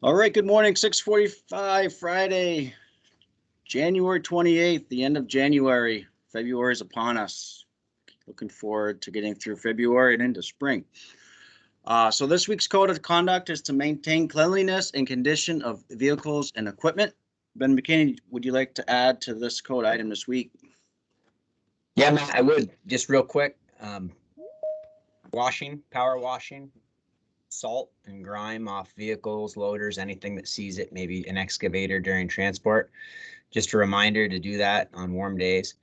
All right, good morning, 6:45, Friday, January 28th, the end of January. February is upon us. Looking forward to getting through February and into spring. So this week's code of conduct is to maintain cleanliness and condition of vehicles and equipment. Ben McKinney, would you like to add to this code item this week? Yeah, Matt, I would. Just real quick. Power washing, salt and grime off vehicles, loaders, anything that sees it, maybe an excavator during transport. Just a reminder to do that on warm days.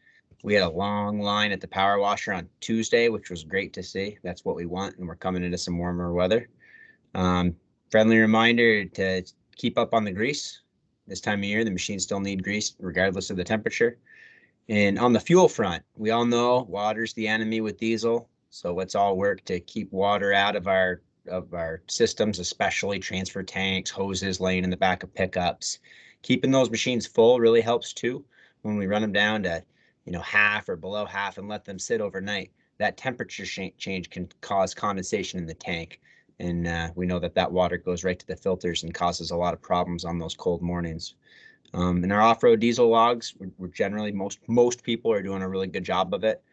We had a long line at the power washer on Tuesday, which was great to see. That's what we want, and we're coming into some warmer weather. Friendly reminder to keep up on the grease. This time of year, the machines still need grease regardless of the temperature. And on the fuel front, we all know water's the enemy with diesel. So let's all work to keep water out of our systems, especially transfer tanks, hoses laying in the back of pickups. Keeping those machines full really helps too. When we run them down to, half or below half and let them sit overnight, that temperature change can cause condensation in the tank. And we know that water goes right to the filters and causes a lot of problems on those cold mornings. In our off-road diesel logs, we're generally, most people are doing a really good job of it.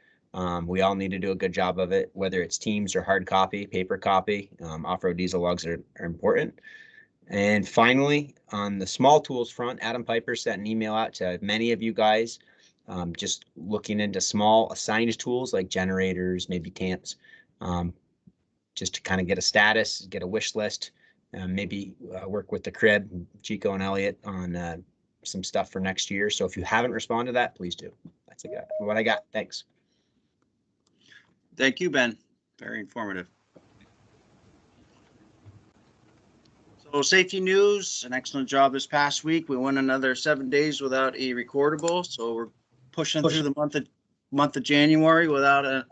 We all need to do a good job of it, whether it's Teams or hard copy, paper copy. Off-road diesel logs are important. And finally, on the small tools front, Adam Piper sent an email out to many of you guys, just looking into small assigned tools like generators, maybe tamps, just to kind of get a status, get a wish list, maybe work with the crib, Chico and Elliot on some stuff for next year. So if you haven't responded to that, please do. That's what I got. Thanks. Thank you, Ben. Very informative. So safety news, an excellent job this past week. We went another 7 days without a recordable. So we're pushing through the month of January without a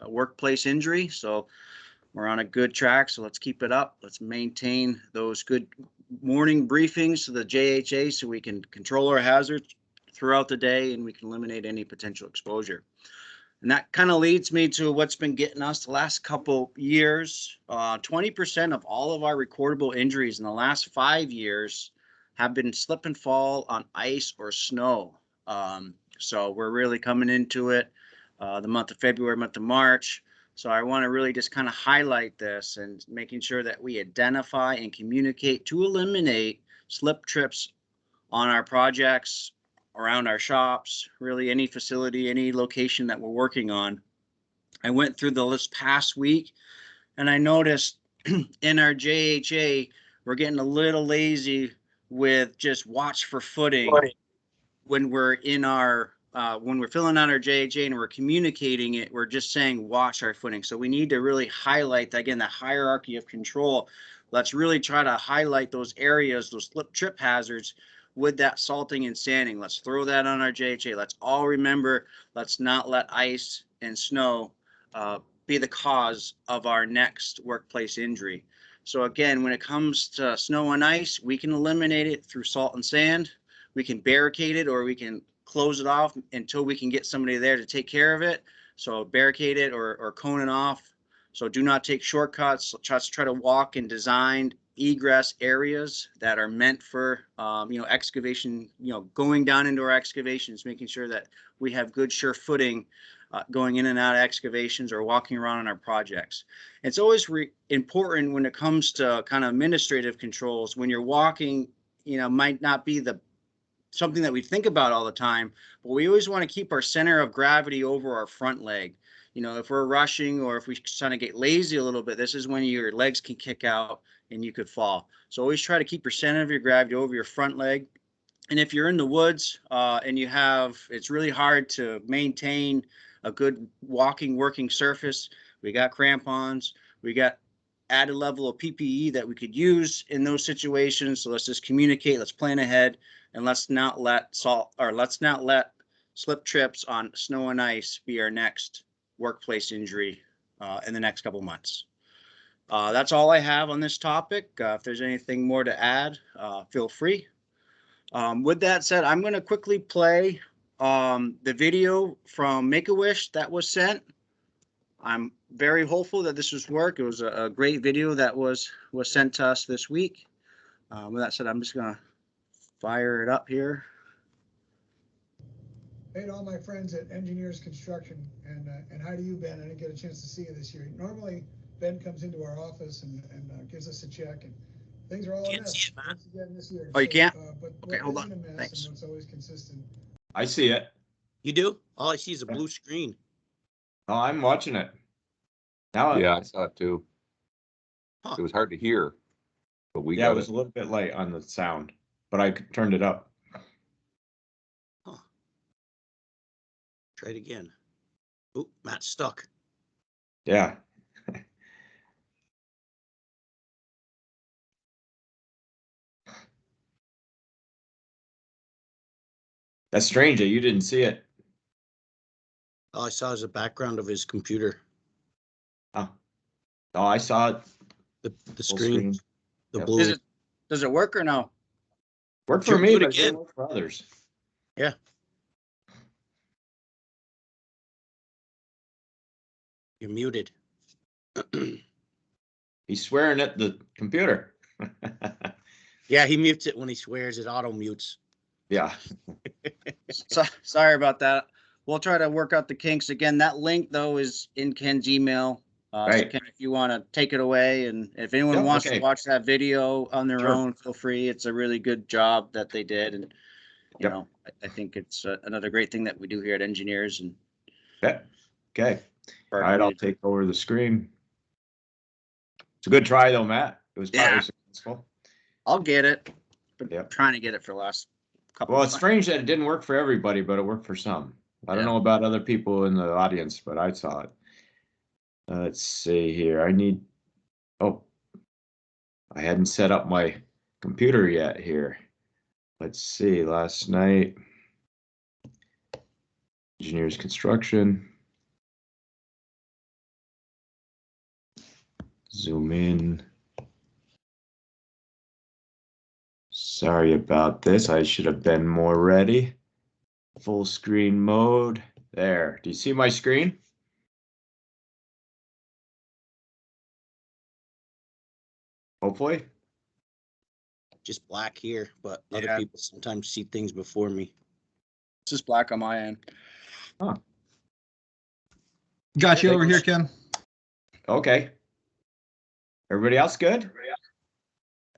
workplace injury. So we're on a good track. So let's keep it up. Let's maintain those good morning briefings to the JHA so we can control our hazards throughout the day and we can eliminate any potential exposure. And that kind of leads me to what's been getting us the last couple years. 20% of all of our recordable injuries in the last 5 years have been slip and fall on ice or snow. So we're really coming into it, the month of February, month of March. So I want to really just kind of highlight this and making sure that we identify and communicate to eliminate slip trips on our projects, around our shops, really any facility, any location that we're working on. I went through the list past week and I noticed in our JHA, we're getting a little lazy with just watch for footing when we're in our when we're filling out our JHA and we're communicating it, we're just saying watch our footing. So we need to really highlight, again, the hierarchy of control. Let's really try to highlight those areas, those slip trip hazards with that salting and sanding. Let's throw that on our JHA. Let's all remember, let's not let ice and snow be the cause of our next workplace injury. So again, when it comes to snow and ice, we can eliminate it through salt and sand. We can barricade it or we can close it off until we can get somebody there to take care of it. So barricade it or cone it off. So do not take shortcuts. Let's try to walk in designed egress areas that are meant for excavation, going down into our excavations, making sure that we have good sure footing going in and out of excavations or walking around on our projects. It's always important when it comes to kind of administrative controls, when you're walking, might not be something that we think about all the time, but we always want to keep our center of gravity over our front leg. If we're rushing or if we kind of get lazy a little bit, this is when your legs can kick out and you could fall. So always try to keep your center of your gravity over your front leg. And if you're in the woods and it's really hard to maintain a good working surface, we got crampons, we got added level of PPE that we could use in those situations. So let's just communicate, let's plan ahead, and let's not let slip trips on snow and ice be our next workplace injury in the next couple months. That's all I have on this topic. If there's anything more to add, feel free. With that said, I'm going to quickly play the video from Make-A-Wish that was sent. I'm very hopeful that this was work. It was a great video that was sent to us this week. With that said, I'm just gonna fire it up here. Hey to all my friends at Engineers Construction, and hi to you, Ben. I didn't get a chance to see you this year. Normally, Ben comes into our office and gives us a check, and things are all a mess once again this year. Oh, you can't? But Okay, hold what isn't on. a mess Thanks. and what's always consistent. I see it. You do? All I see is a blue screen. Oh, I'm watching it. Now, Yeah, I saw it too. Huh. It was hard to hear, but we yeah, it got was it. a little bit light on the sound, but I turned it up. Huh. Try it again. Oh, Matt's stuck. Yeah. That's strange that you didn't see it. All I saw is the background of his computer. Oh, oh, I saw it. The Full screen, the Yep. blue. Does it work or no? Worked Sure, for me, do it but it again. didn't work for others. Yeah. You're muted. He's swearing at the computer. Yeah, he mutes it when he swears. It auto mutes. Yeah. Sorry about that. We'll try to work out the kinks again. That link though is in Ken's email. So Right. Ken, if you want to take it away, and if anyone Yep, wants okay. to watch that video on their Sure. own, feel free. It's a really good job that they did, and you Yep. know, I think it's another great thing that we do here at Engineers. And Yeah. Okay. for All our right, I'll community. take over the screen. It's a good try though, Matt. It was partly Yeah. successful. I'll get it. Been Yep. trying to get it for the last couple. Well, of it's times. strange that it didn't work for everybody, but it worked for some. I don't Yeah. know about other people in the audience, but I saw it. Let's see here. Oh, I hadn't set up my computer yet here. Let's see, last night. Engineers Construction. Zoom in. Sorry about this. I should have been more ready. Full screen mode. There. Do you see my screen? Hopefully. Just black here, but Yeah. other people sometimes see things before me. It's just black on my end. Got you Take over a- here, Ken. Okay. Everybody else good?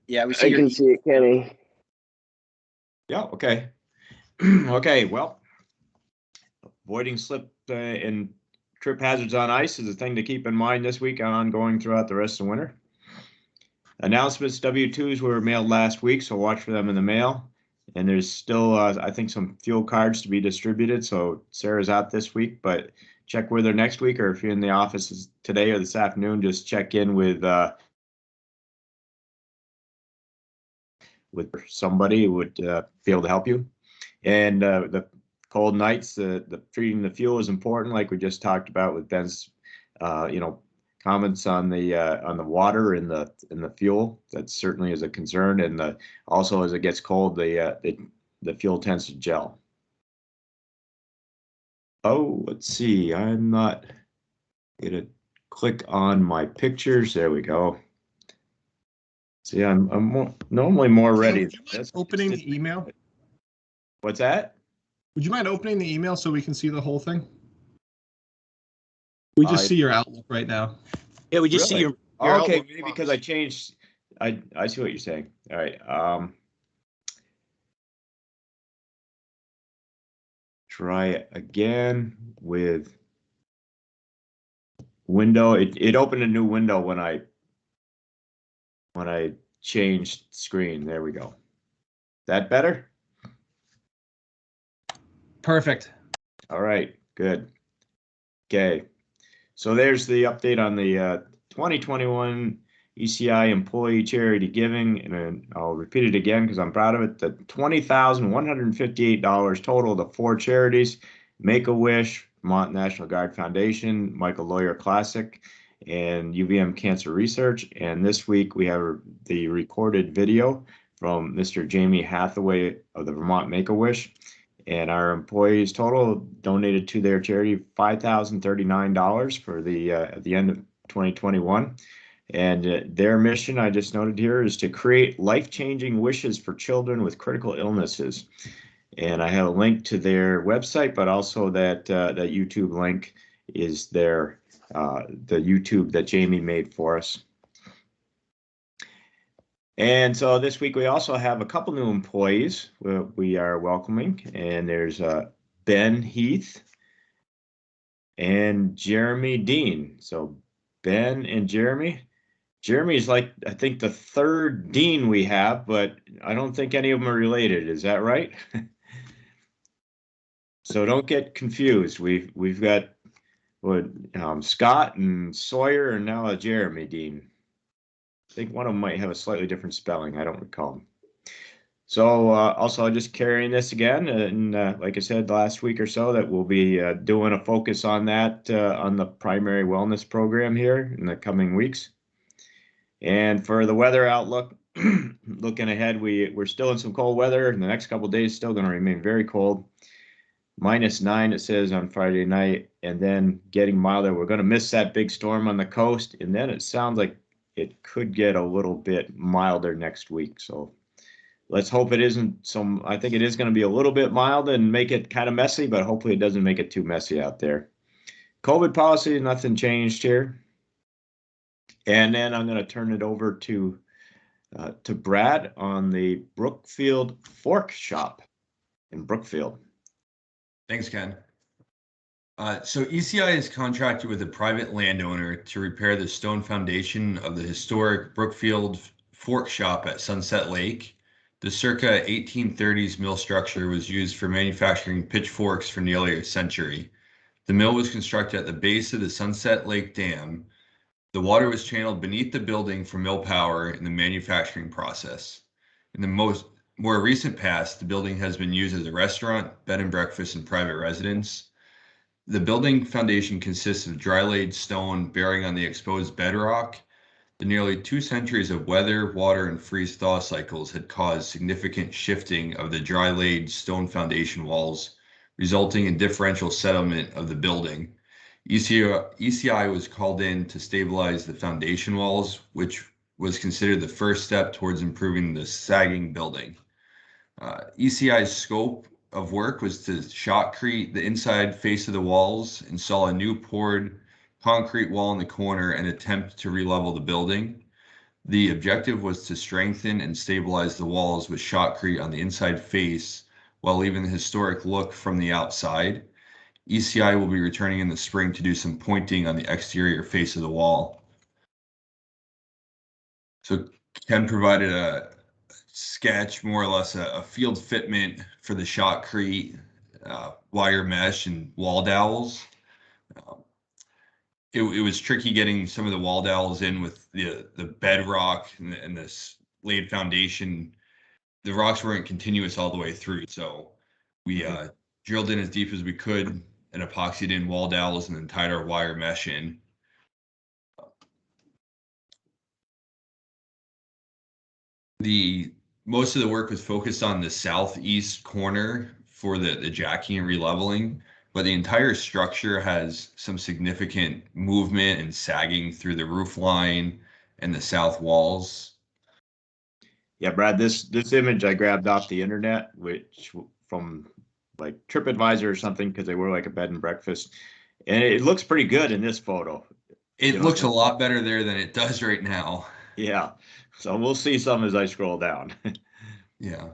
Yeah, we see I your can see it, Kenny. Yeah, okay. Okay, well, avoiding slip and trip hazards on ice is a thing to keep in mind this week and ongoing throughout the rest of the winter. Announcements, W-2s were mailed last week, so watch for them in the mail. And there's still, I think, some fuel cards to be distributed, so Sarah's out this week, but check with her next week, or if you're in the office today or this afternoon, just check in with somebody who would be able to help you. And the cold nights, the treating the fuel is important, like we just talked about with Ben's, comments on the water in the fuel. That certainly is a concern, and also as it gets cold, the fuel tends to gel. Oh, let's see. I'm not gonna click on my pictures. There we go. See, I'm normally more ready. Would you mind opening the email? What's that? Would you mind opening the email so we can see the whole thing? We just see your Outlook right now. Yeah, we just see Really? your Okay, Outlook maybe box. because I changed. I see what you're saying. All right. Try it again with window. It opened a new window when I changed screen. There we go. That better? Perfect. All right, good. Okay, so there's the update on the 2021 ECI employee charity giving, and I'll repeat it again because I'm proud of it. The $20,158 total to 4 charities: Make-A-Wish, Vermont National Guard Foundation, Michael Lawyer Classic, and UVM Cancer Research. And this week we have the recorded video from Mr. Jamie Hathaway of the Vermont Make-A-Wish. And our employees total donated to their charity $5,039 for the at the end of 2021. And their mission, I just noted here, is to create life-changing wishes for children with critical illnesses. And I have a link to their website, but also that YouTube link is the YouTube that Jamie made for us. And so this week we also have a couple new employees we are welcoming, and there's Ben Heath and Jeremy Dean. So Ben and Jeremy. Jeremy's like, I think, the third dean we have, but I don't think any of them are related. Is that right? So don't get confused. We've got Scott and Sawyer, and now a Jeremy Dean. I think one of them might have a slightly different spelling. I don't recall. So also just carrying this again, and like I said last week or so, that we'll be doing a focus on that on the primary wellness program here in the coming weeks. And for the weather outlook, looking ahead, we're still in some cold weather, and the next couple of days still going to remain very cold. -9 it says on Friday night, and then getting milder. We're going to miss that big storm on the coast, and then it sounds like it could get a little bit milder next week. So let's hope it isn't some. I think it is going to be a little bit mild and make it kind of messy, but hopefully it doesn't make it too messy out there. COVID policy, nothing changed here. And then I'm going to turn it over to Brad on the Brookfield Fork Shop in Brookfield. Thanks, Ken. So ECI is contracted with a private landowner to repair the stone foundation of the historic Brookfield Fork Shop at Sunset Lake. The circa 1830s mill structure was used for manufacturing pitchforks for nearly a century. The mill was constructed at the base of the Sunset Lake Dam. The water was channeled beneath the building for mill power in the manufacturing process. In the more recent past, the building has been used as a restaurant, bed and breakfast, and private residence. The building foundation consists of dry-laid stone bearing on the exposed bedrock. The nearly 2 centuries of weather, water, and freeze-thaw cycles had caused significant shifting of the dry-laid stone foundation walls, resulting in differential settlement of the building. ECI was called in to stabilize the foundation walls, which was considered the first step towards improving the sagging building. ECI's scope of work was to shotcrete the inside face of the walls, install a new poured concrete wall in the corner, and attempt to re-level the building. The objective was to strengthen and stabilize the walls with shotcrete on the inside face while leaving the historic look from the outside. ECI will be returning in the spring to do some pointing on the exterior face of the wall. So Ken provided a sketch, more or less a field fitment for the shotcrete, wire mesh, and wall dowels. It was tricky getting some of the wall dowels in with the bedrock and this laid foundation. The rocks weren't continuous all the way through, so we drilled in as deep as we could and epoxied in wall dowels and then tied our wire mesh in. Most of the work was focused on the southeast corner for the jacking and releveling, but the entire structure has some significant movement and sagging through the roof line and the south walls. Yeah, Brad, this image I grabbed off the internet, which from like TripAdvisor or something, because they were like a bed and breakfast, and it looks pretty good in this photo. It looks a lot better there than it does right now. Yeah, so we'll see some as I scroll down. Yeah.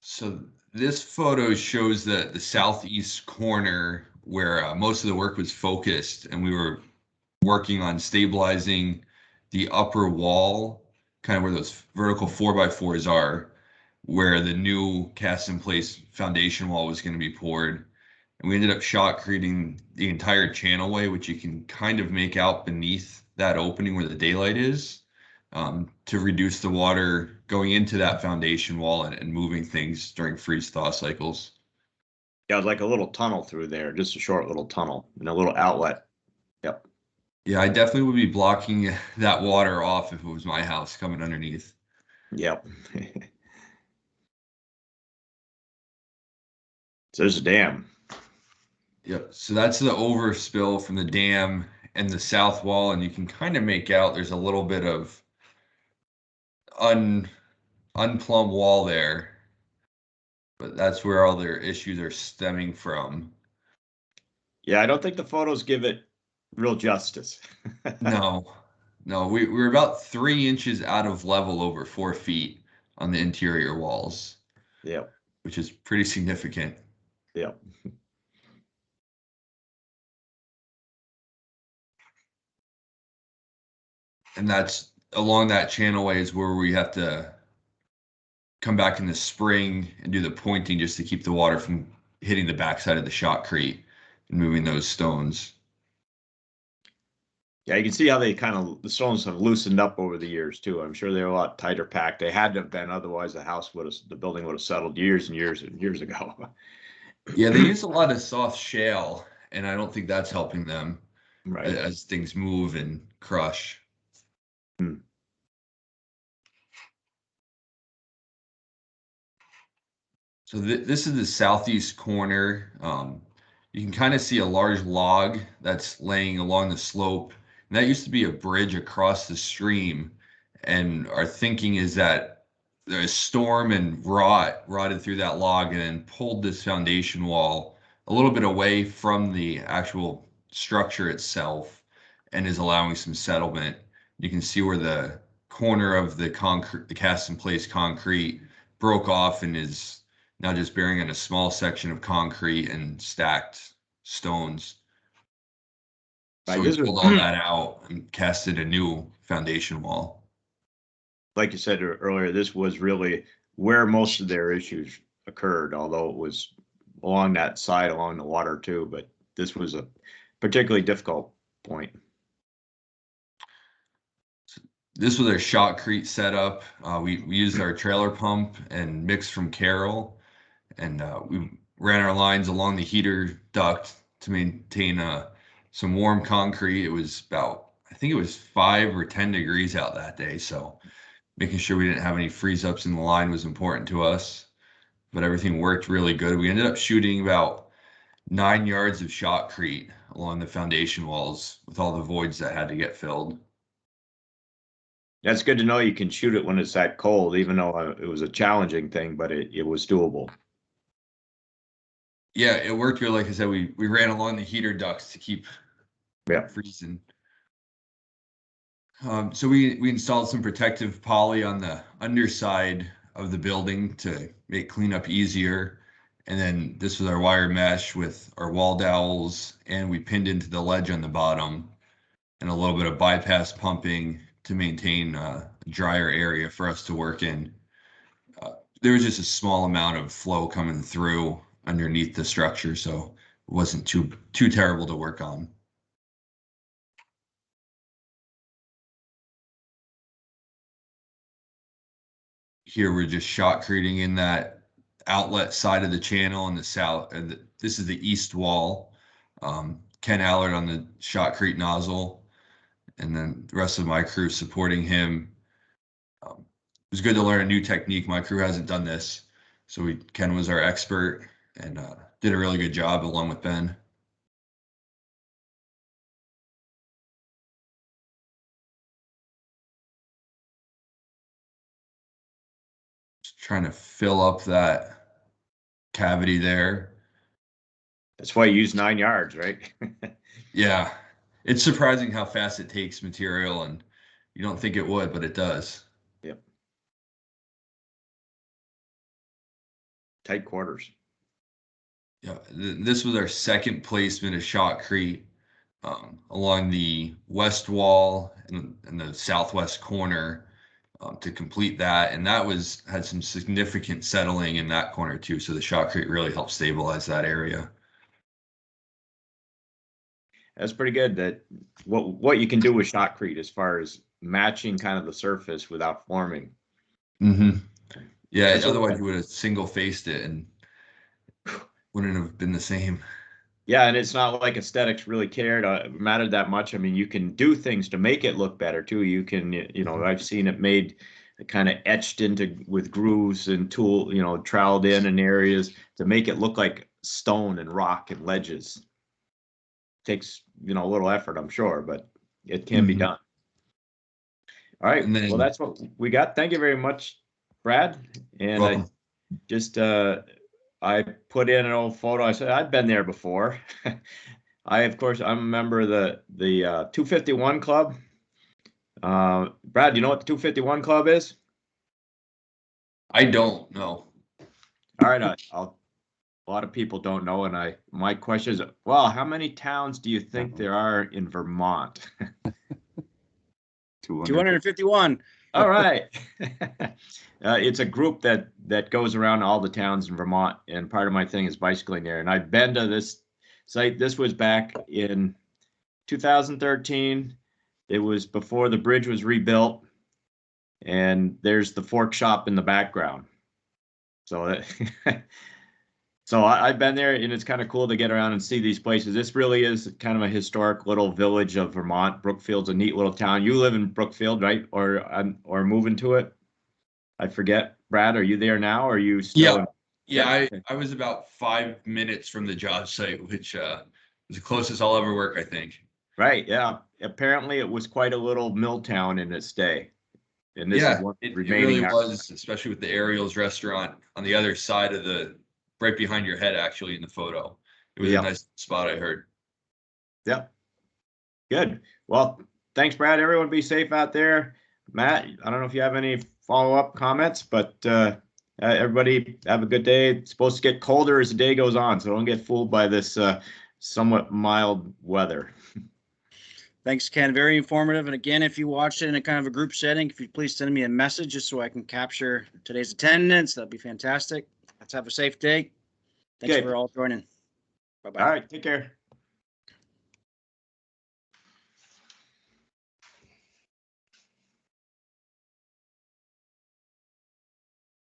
So this photo shows the southeast corner where most of the work was focused, and we were working on stabilizing the upper wall, kind of where those vertical 4x4s are, where the new cast in place foundation wall was going to be poured. And we ended up shotcreting the entire channelway, which you can kind of make out beneath that opening where the daylight is, to reduce the water going into that foundation wall and moving things during freeze-thaw cycles. Yeah, it was like a little tunnel through there, just a short little tunnel and a little outlet. Yep. Yeah, I definitely would be blocking that water off if it was my house coming underneath. Yep. So there's a dam. Yep. So that's the overspill from the dam and the south wall, and you can kind of make out there's a little bit of unplumbed wall there, but that's where all their issues are stemming from. Yeah, I don't think the photos give it real justice. No, no, we're about 3 inches out of level over 4 feet on the interior walls, Yeah, which is pretty significant. yeah. And that's along that channelway is where we have to come back in the spring and do the pointing just to keep the water from hitting the backside of the shotcrete and moving those stones. Yeah, you can see how the stones have loosened up over the years too. I'm sure they're a lot tighter packed. They had to have been, otherwise the building would have settled years and years and years ago. Yeah, they use a lot of soft shale, and I don't think that's helping them Right. as things move and crush. So this is the southeast corner. You can kind of see a large log that's laying along the slope. And that used to be a bridge across the stream. And our thinking is that the storm and rotted through that log and then pulled this foundation wall a little bit away from the actual structure itself and is allowing some settlement. You can see where the corner of the concrete, the cast in place concrete broke off and is now just bearing on a small section of concrete and stacked stones. So Right, we this was- pulled all that out and casted a new foundation wall. Like you said earlier, this was really where most of their issues occurred, although it was along that side, along the water too, but this was a particularly difficult point. This was our shotcrete setup. We used our trailer pump and mix from Carroll, and we ran our lines along the heater duct to maintain some warm concrete. It was about, I think it was 5 or 10 degrees out that day, so making sure we didn't have any freeze ups in the line was important to us. But everything worked really good. We ended up shooting about 9 yards of shotcrete along the foundation walls with all the voids that had to get filled. That's good to know you can shoot it when it's that cold, even though it was a challenging thing, but it was doable. Yeah, it worked good. Like I said, we ran along the heater ducts to keep freezing. So we installed some protective poly on the underside of the building to make cleanup easier. And then this was our wire mesh with our wall dowels, and we pinned into the ledge on the bottom and a little bit of bypass pumping to maintain a drier area for us to work in. There was just a small amount of flow coming through underneath the structure, so it wasn't too terrible to work on. Here we're just shotcreting in that outlet side of the channel in the south. This is the east wall. Ken Allard on the shotcrete nozzle, and then the rest of my crew supporting him. It was good to learn a new technique. My crew hasn't done this, so Ken was our expert and did a really good job along with Ben. Just trying to fill up that cavity there. That's why you use 9 yards, right? Yeah, it's surprising how fast it takes material, and you don't think it would, but it does. Yep. Tight quarters. Yeah, this was our second placement of shotcrete along the west wall and the southwest corner to complete that, and that had some significant settling in that corner too. So the shotcrete really helped stabilize that area. That's pretty good. That what you can do with shotcrete as far as matching kind of the surface without forming. Mm-hmm. Yeah, That's otherwise you would have single faced it and wouldn't have been the same. Yeah, and it's not like aesthetics really mattered that much. I mean, you can do things to make it look better too. You can, I've seen it made kind of etched into with grooves and troweled in areas to make it look like stone and rock and ledges. takes, you know, a little effort, I'm sure, but it can be Mhm. done. All right, And then- well, that's what we got. Thank you very much, Brad. And I Welcome. just, I put in an old photo. I said, I've been there before. Of course, I'm a member of the 251 Club. Brad, you know what the 251 Club is? I don't know. All right, a lot of people don't know, and my question is, well, how many towns do you think there are in Vermont? 251. All right. It's a group that goes around all the towns in Vermont, and part of my thing is bicycling there. And I've been to this site. This was back in 2013. It was before the bridge was rebuilt, and there's the fork shop in the background. So so I've been there, and it's kind of cool to get around and see these places. This really is kind of a historic little village of Vermont. Brookfield's a neat little town. You live in Brookfield, right? Or moving to it? I forget. Brad, are you there now? Or are you still? Yeah. Yeah, Okay. I was about 5 minutes from the job site, which was the closest I'll ever work, I think. Right. Yeah. Apparently, it was quite a little mill town in its day, and this is Yeah, one it remaining. really was, especially with the Ariel's restaurant on the other side of right behind your head, actually, in the photo. It was Yep. a nice spot, I heard. Yep. Good. Well, thanks, Brad. Everyone be safe out there. Matt, I don't know if you have any follow-up comments, but everybody have a good day. It's supposed to get colder as the day goes on, so don't get fooled by this somewhat mild weather. Thanks, Ken. Very informative. And again, if you watched it in a kind of a group setting, if you please send me a message just so I can capture today's attendance, that'd be fantastic. Let's have a safe day. Thanks Okay. for all joining. Bye-bye. All right. Take care.